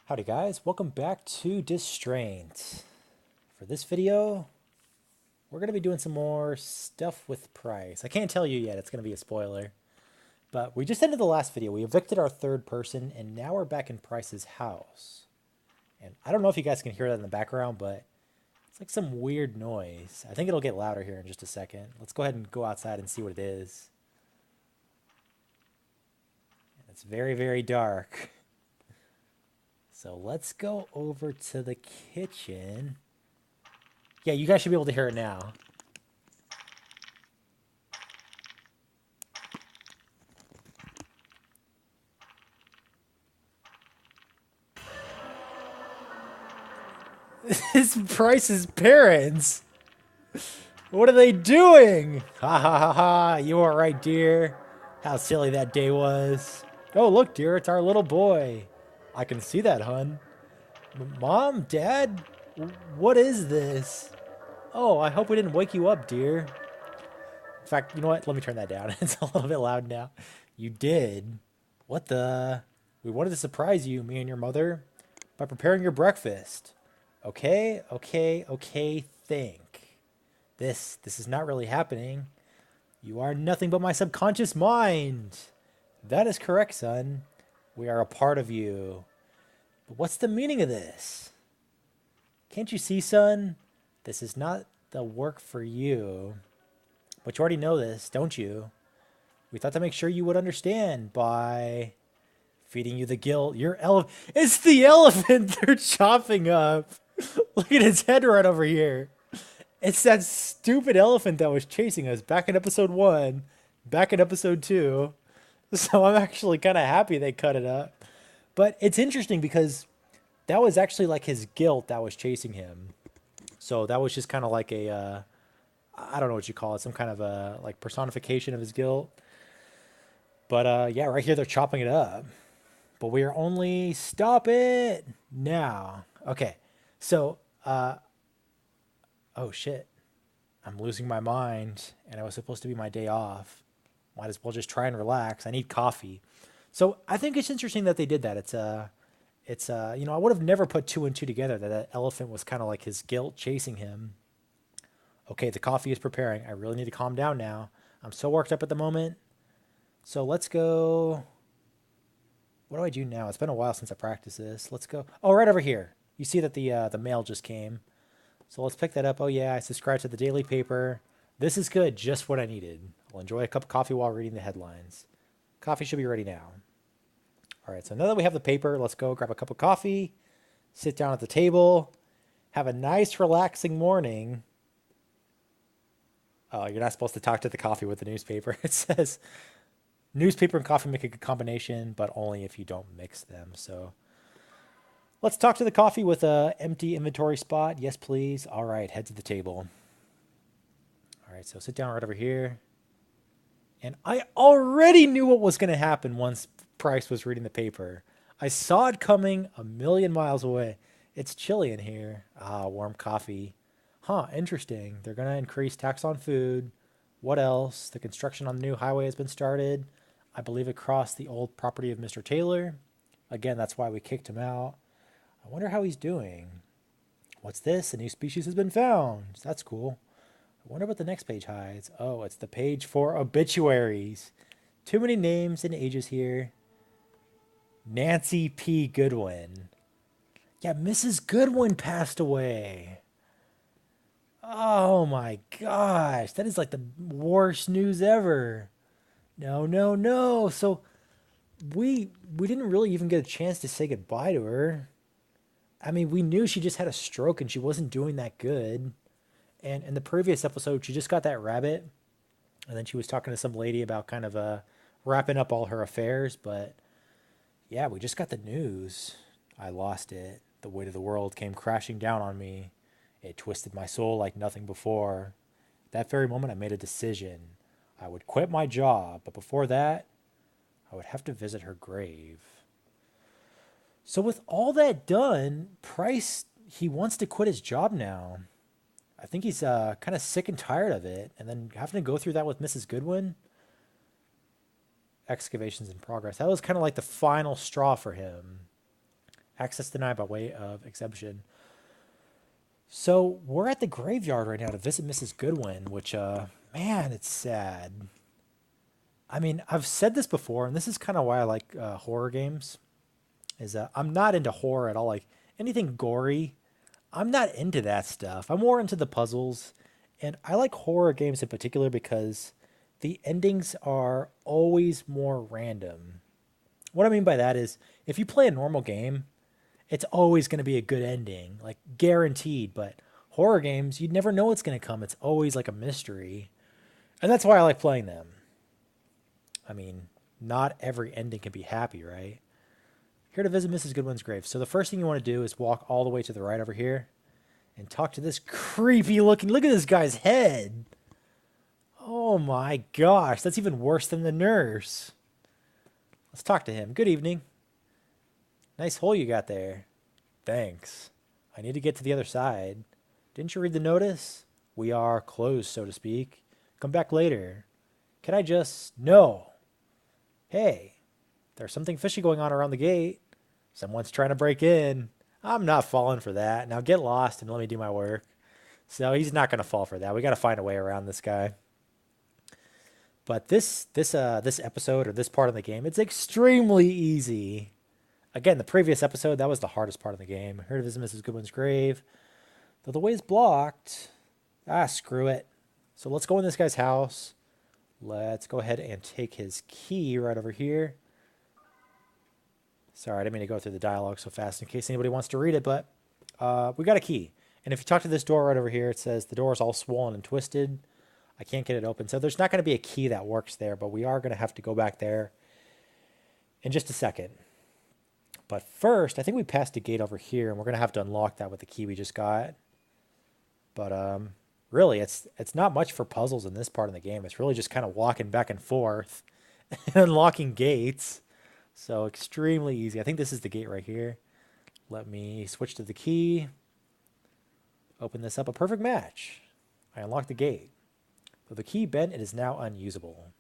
Howdy guys, welcome back to Distraint. For this video, we're going to be doing some more stuff with Price. I can't tell you yet, it's going to be a spoiler. But we just ended the last video, we evicted our third person, and now we're back in Price's house. And I don't know if you guys can hear that in the background, but it's like some weird noise. I think it'll get louder here in just a second. Let's go ahead and go outside and see what it is. It's very, very dark. So let's go over to the kitchen. Yeah, you guys should be able to hear it now. This Price's parents. What are they doing? Ha ha ha ha. You are right, dear. How silly that day was. Oh, look, dear, it's our little boy. I can see that, hun. Mom, Dad, what is this? Oh, I hope we didn't wake you up, dear. In fact, you know what? Let me turn that down. It's a little bit loud now. You did. What the? We wanted to surprise you, me and your mother, by preparing your breakfast. Okay, okay, okay, think. This is not really happening. You are nothing but my subconscious mind. That is correct, son. We are a part of you. But what's the meaning of this? Can't you see, son? This is not the work for you. But you already know this, don't you? We thought to make sure you would understand by feeding you the guilt. Your elephant. It's the elephant they're chopping up. Look at its head right over here. It's that stupid elephant that was chasing us back in episode 1, back in episode 2. So I'm actually kind of happy they cut it up. But it's interesting because that was actually like his guilt that was chasing him. So that was just kind of like a, I don't know what you call it, some kind of a like personification of his guilt. But yeah, right here they're chopping it up. But we are only, stop it now. Okay, so, oh shit. I'm losing my mind and it was supposed to be my day off. Might as well just try and relax. I need coffee. So I think it's interesting that they did that. You know, I would have never put two and two together that elephant was kind of like his guilt chasing him. Okay, the coffee is preparing. I really need to calm down now. I'm so worked up at the moment. So let's go. What do I do now? It's been a while since I practiced this. Let's go. Oh, right over here. You see that the mail just came. So let's pick that up. Oh yeah, I subscribed to the daily paper. This is good, just what I needed. I'll enjoy a cup of coffee while reading the headlines. Coffee should be ready now. All right, so now that we have the paper, let's go grab a cup of coffee, sit down at the table, have a nice relaxing morning. Oh, you're not supposed to talk to the coffee with the newspaper. It says newspaper and coffee make a good combination, but only if you don't mix them. So let's talk to the coffee with a empty inventory spot. Yes, please. All right, head to the table. All right, so sit down right over here. And I already knew what was going to happen once Price was reading the paper. I saw it coming a million miles away. It's chilly in here. Ah, warm coffee. Huh, interesting. They're going to increase tax on food. What else? The construction on the new highway has been started. I believe across the old property of Mr. Taylor. Again, that's why we kicked him out. I wonder how he's doing. What's this? A new species has been found. That's cool. I wonder what the next page hides. Oh, it's the page for obituaries. Too many names and ages here. Nancy P. Goodwin. Yeah, Mrs. Goodwin passed away. Oh my gosh. That is like the worst news ever. No, no, no. So we didn't really even get a chance to say goodbye to her. I mean, we knew she just had a stroke and she wasn't doing that good. And in the previous episode, she just got that rabbit. And then she was talking to some lady about kind of wrapping up all her affairs. But yeah, we just got the news. I lost it. The weight of the world came crashing down on me. It twisted my soul like nothing before. That very moment, I made a decision. I would quit my job, but before that, I would have to visit her grave. So with all that done, Price, he wants to quit his job now. I think he's kind of sick and tired of it. And then having to go through that with Mrs. Goodwin. Excavations in progress. That was kind of like the final straw for him. Access denied by way of exemption. So we're at the graveyard right now to visit Mrs. Goodwin, which, man, it's sad. I mean, I've said this before, and this is kind of why I like horror games. Is I'm not into horror at all. Like anything gory, I'm not into that stuff. I'm more into the puzzles, and I like horror games in particular because the endings are always more random. What I mean by that is if you play a normal game, it's always going to be a good ending, like guaranteed. But horror games, you'd never know what's going to come. It's always like a mystery. And that's why I like playing them. I mean, not every ending can be happy, right? Here to visit Mrs. Goodwin's grave. So the first thing you want to do is walk all the way to the right over here and talk to this creepy looking, look at this guy's head. Oh my gosh, that's even worse than the nurse. Let's talk to him. Good evening. Nice hole you got there. Thanks. I need to get to the other side. Didn't you read the notice? We are closed, so to speak. Come back later. Can I just... No. Hey, there's something fishy going on around the gate. Someone's trying to break in. I'm not falling for that. Now get lost and let me do my work. So he's not going to fall for that. We got to find a way around this guy. But this episode or this part of the game, it's extremely easy. Again, the previous episode, that was the hardest part of the game. Heard of his Mrs. Goodwin's grave. Though the way is blocked. Screw it. So let's go in this guy's house. Let's go ahead and take his key right over here. Sorry, I didn't mean to go through the dialogue so fast in case anybody wants to read it, but we got a key. And if you talk to this door right over here, it says the door is all swollen and twisted. I can't get it open. So there's not going to be a key that works there, but we are going to have to go back there in just a second. But first, I think we passed a gate over here, and we're going to have to unlock that with the key we just got. But really, it's not much for puzzles in this part of the game. It's really just kind of walking back and forth and unlocking gates. So extremely easy. I think this is the gate right here. Let me switch to the key. Open this up. A perfect match. I unlocked the gate. With the key bent, it is now unusable.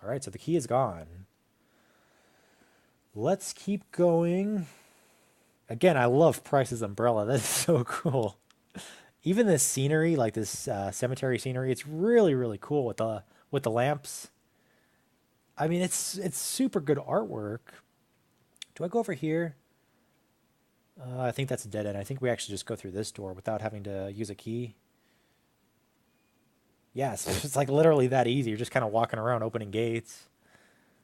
All right, so the key is gone. Let's keep going. Again, I love Price's umbrella. That's so cool. Even this scenery, like this cemetery scenery, it's really, really cool with the lamps. I mean, it's super good artwork. Do I go over here? I think that's a dead end. I think we actually just go through this door without having to use a key. Yes, it's like literally that easy. You're just kind of walking around opening gates.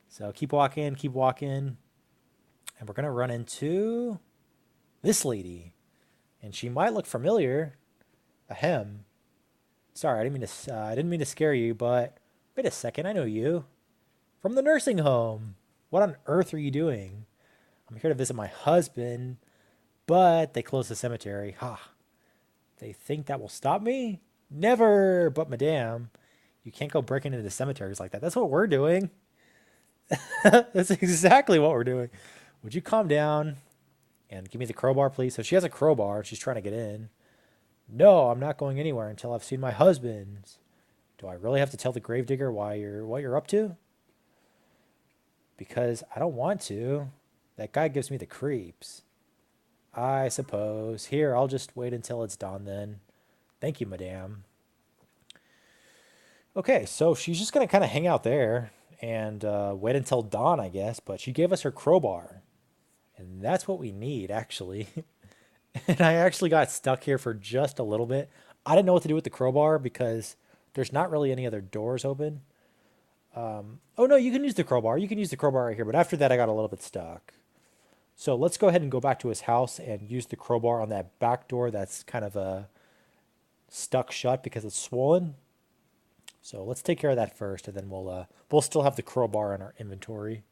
So keep walking, keep walking. And we're going to run into this lady. And she might look familiar. Ahem. Sorry, I didn't mean to scare you, but wait a second, I know you. From the nursing home. What on earth are you doing? I'm here to visit my husband, but they closed the cemetery. Ha. They think that will stop me? Never! But madame, you can't go breaking into cemeteries like that. That's what we're doing. That's exactly what we're doing. Would you calm down and give me the crowbar, please? So she has a crowbar. She's trying to get in. No, I'm not going anywhere until I've seen my husband. Do I really have to tell the gravedigger what you're up to? Because I don't want to. That guy gives me the creeps. I suppose. Here, I'll just wait until it's dawn then. Thank you, madame. Okay, so she's just going to kind of hang out there and wait until dawn, I guess. But she gave us her crowbar. And that's what we need, actually. And I actually got stuck here for just a little bit. I didn't know what to do with the crowbar because there's not really any other doors open. Oh, no, you can use the crowbar. You can use the crowbar right here. But after that, I got a little bit stuck. So let's go ahead and go back to his house and use the crowbar on that back door that's kind of stuck shut because it's swollen. So let's take care of that first, and then we'll still have the crowbar in our inventory.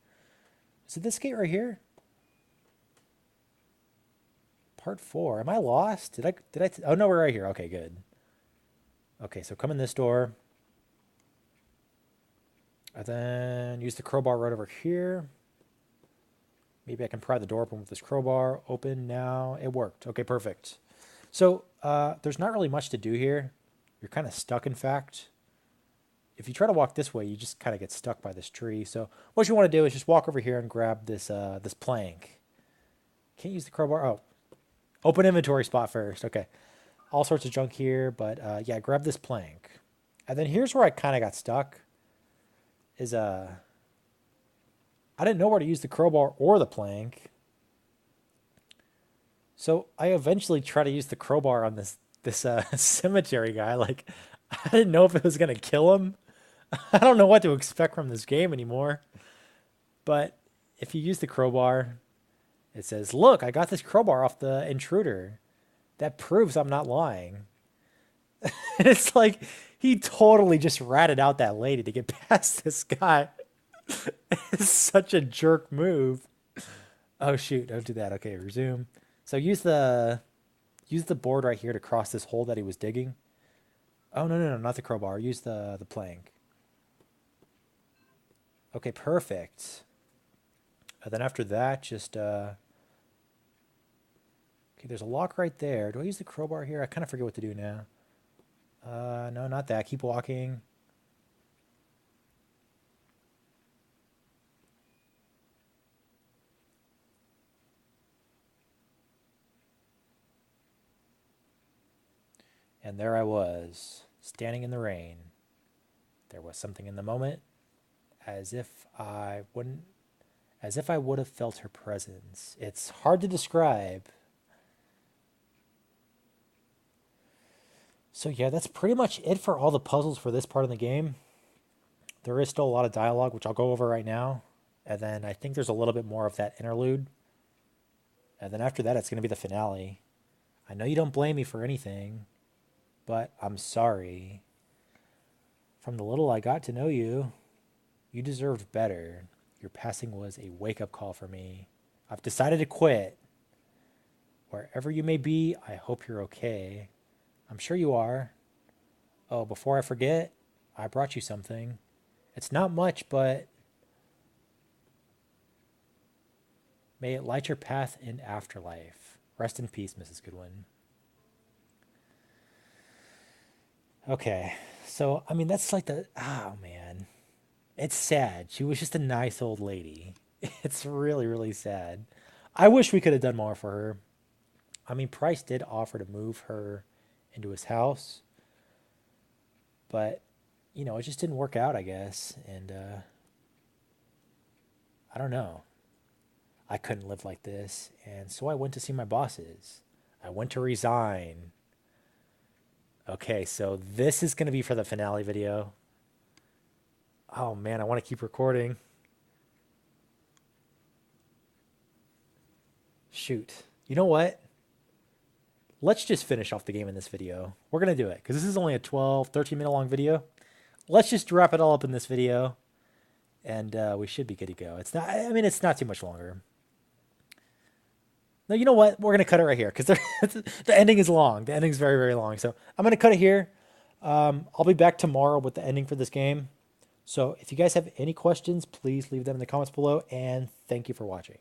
Is it this gate right here? Part 4. Am I lost? Oh, no, we're right here. Okay, good. Okay, so come in this door. And then use the crowbar right over here. Maybe I can pry the door open with this crowbar. Open now. It worked. Okay, perfect. So there's not really much to do here. You're kind of stuck, in fact. If you try to walk this way, you just kind of get stuck by this tree. So what you want to do is just walk over here and grab this plank. can't use the crowbar. Oh, open inventory spot first. Okay. All sorts of junk here, but yeah, grab this plank. And then here's where I kind of got stuck. Is I didn't know where to use the crowbar or the plank. So I eventually try to use the crowbar on this cemetery guy. Like, I didn't know if it was gonna kill him. I don't know what to expect from this game anymore. But if you use the crowbar, it says, "Look, I got this crowbar off the intruder. That proves I'm not lying." And it's like he totally just ratted out that lady to get past this guy. It's such a jerk move. Oh shoot, don't do that. Okay, resume. So use the board right here to cross this hole that he was digging. Oh no, not the crowbar. Use the plank. Okay, perfect. And then after that, just okay, there's a lock right there. Do I use the crowbar here? I kind of forget what to do now. No, not that. Keep walking. And there I was, standing in the rain. There was something in the moment, as if I wouldn't, as if I would have felt her presence. It's hard to describe. So yeah, that's pretty much it for all the puzzles for this part of the game. There is still a lot of dialogue, which I'll go over right now. And then I think there's a little bit more of that interlude. And then after that, it's going to be the finale. I know you don't blame me for anything, but I'm sorry. From the little I got to know you, you deserved better. Your passing was a wake-up call for me. I've decided to quit. Wherever you may be, I hope you're okay. I'm sure you are. Oh, before I forget, I brought you something. It's not much, but may it light your path in afterlife. Rest in peace, Mrs. Goodwin. Okay, so, I mean, that's like oh man. It's sad. She was just a nice old lady. It's really, really sad. I wish we could have done more for her. I mean, Price did offer to move her into his house, but, you know, it just didn't work out, I guess. And I don't know. I couldn't live like this. And so I went to see my bosses. I went to resign. Okay, so this is going to be for the finale video. Oh man, I want to keep recording. Shoot. You know what? Let's just finish off the game in this video. We're going to do it because this is only a 12, 13-minute long video. Let's just wrap it all up in this video and we should be good to go. It's not, I mean, it's not too much longer. No, you know what? We're going to cut it right here because the ending is long. The ending is very, very long. So I'm going to cut it here. I'll be back tomorrow with the ending for this game. So if you guys have any questions, please leave them in the comments below. And thank you for watching.